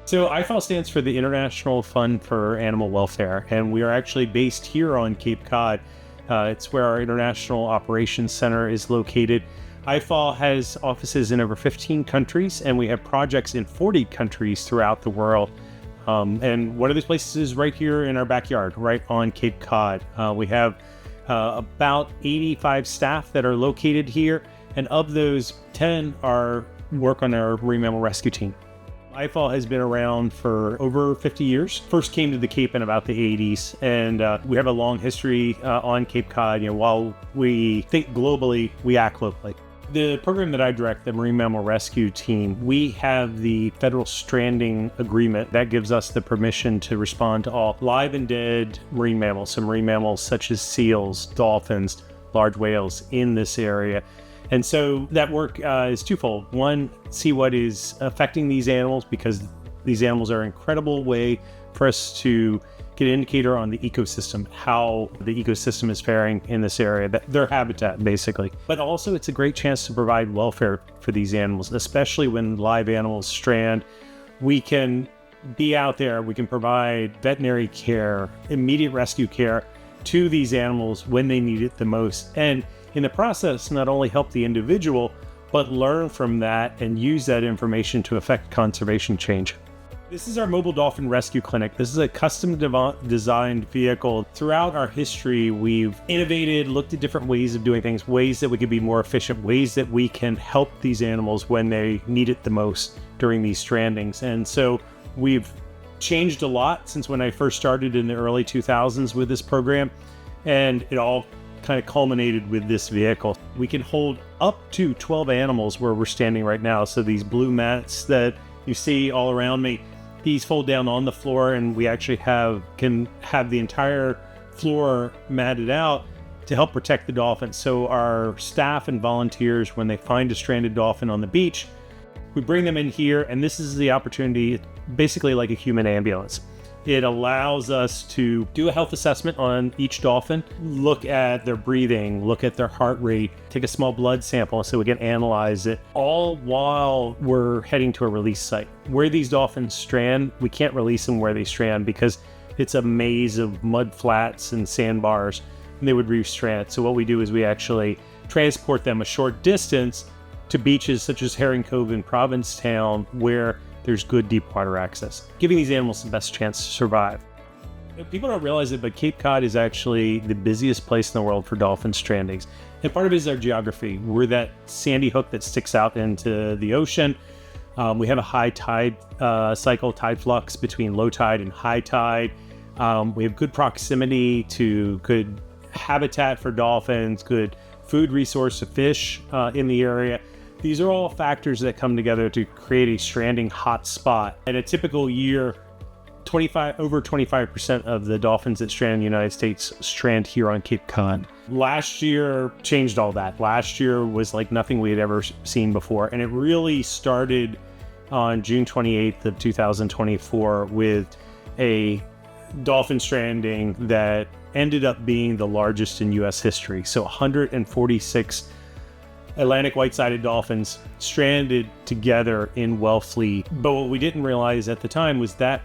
So IFAW stands for the International Fund for Animal Welfare, and we are actually based here on Cape Cod. It's where our International Operations Center is located. IFAW has offices in over 15 countries, and we have projects in 40 countries throughout the world. And one of these places is right here in our backyard, right on Cape Cod. We have about 85 staff that are located here, and of those, 10 work on our marine mammal rescue team. IFAW has been around for over 50 years. First came to the Cape in about the 80s, and we have a long history on Cape Cod. While we think globally, we act locally. The program that I direct, the Marine Mammal Rescue Team, we have the federal stranding agreement that gives us the permission to respond to all live and dead marine mammals. So marine mammals such as seals, dolphins, large whales in this area. And so that work is twofold. One, see what is affecting these animals, because these animals are an incredible way for us to get an indicator on the ecosystem, how the ecosystem is faring in this area, their habitat, basically. But also, it's a great chance to provide welfare for these animals, especially when live animals strand. We can be out there, we can provide veterinary care, immediate rescue care to these animals when they need it the most. And in the process, not only help the individual, but learn from that and use that information to affect conservation change. This is our mobile dolphin rescue clinic. This is a custom designed vehicle. Throughout our history, we've innovated, looked at different ways of doing things, ways that we could be more efficient, ways that we can help these animals when they need it the most during these strandings. And so we've changed a lot since when I first started in the early 2000s with this program, and it all kind of culminated with this vehicle. We can hold up to 12 animals where we're standing right now. So these blue mats that you see all around me, these fold down on the floor, and we actually can have the entire floor matted out to help protect the dolphins. So our staff and volunteers, when they find a stranded dolphin on the beach, we bring them in here, and this is the opportunity, basically like a human ambulance. It allows us to do a health assessment on each dolphin, look at their breathing, look at their heart rate, take a small blood sample so we can analyze it, all while we're heading to a release site. Where these dolphins strand, we can't release them where they strand because it's a maze of mud flats and sandbars, and they would re-strand. So what we do is we actually transport them a short distance to beaches such as Herring Cove in Provincetown, where there's good deep water access, giving these animals the best chance to survive. People don't realize it, but Cape Cod is actually the busiest place in the world for dolphin strandings. And part of it is our geography. We're that sandy hook that sticks out into the ocean. We have a high tide cycle, tide flux between low tide and high tide. We have good proximity to good habitat for dolphins, good food resource of fish in the area. These are all factors that come together to create a stranding hot spot. In a typical year, over 25% of the dolphins that strand in the United States strand here on Cape Cod. Last year changed all that. Last year was like nothing we had ever seen before. And it really started on June 28th of 2024 with a dolphin stranding that ended up being the largest in U.S. history. So 146 Atlantic white-sided dolphins stranded together in Wellfleet. But what we didn't realize at the time was that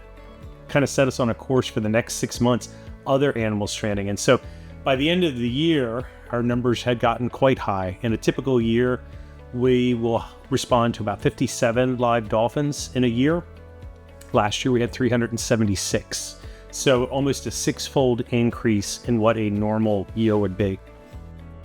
kind of set us on a course for the next 6 months, other animals stranding. And so by the end of the year, our numbers had gotten quite high. In a typical year, we will respond to about 57 live dolphins in a year. Last year, we had 376. So almost a 6-fold increase in what a normal year would be.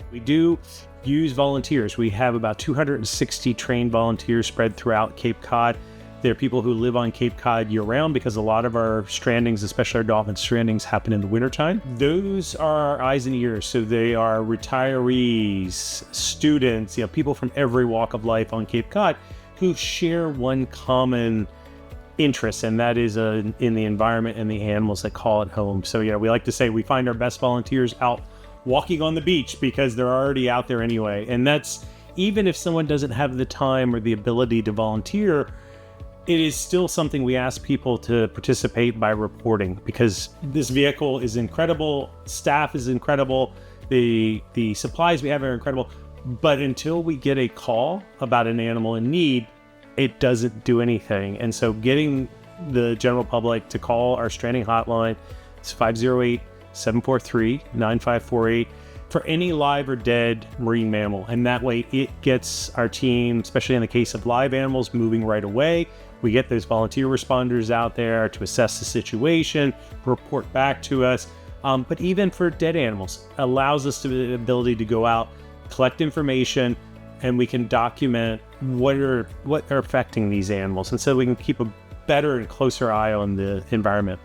We do use volunteers. We have about 260 trained volunteers spread throughout Cape Cod. They're people who live on Cape Cod year-round because a lot of our strandings, especially our dolphin strandings, happen in the wintertime. Those are our eyes and ears. So they are retirees, students, people from every walk of life on Cape Cod who share one common interest, and that is in the environment and the animals that call it home. So we like to say we find our best volunteers out walking on the beach because they're already out there anyway. And that's, even if someone doesn't have the time or the ability to volunteer, it is still something we ask people to participate by reporting, because this vehicle is incredible, staff is incredible, the supplies we have are incredible, but until we get a call about an animal in need, it doesn't do anything. And so getting the general public to call our stranding hotline. It's 508-743-9548 for any live or dead marine mammal. And that way it gets our team, especially in the case of live animals, moving right away. We get those volunteer responders out there to assess the situation, report back to us. But even for dead animals, allows us the ability to go out, collect information, and we can document what are affecting these animals. And so we can keep a better and closer eye on the environment.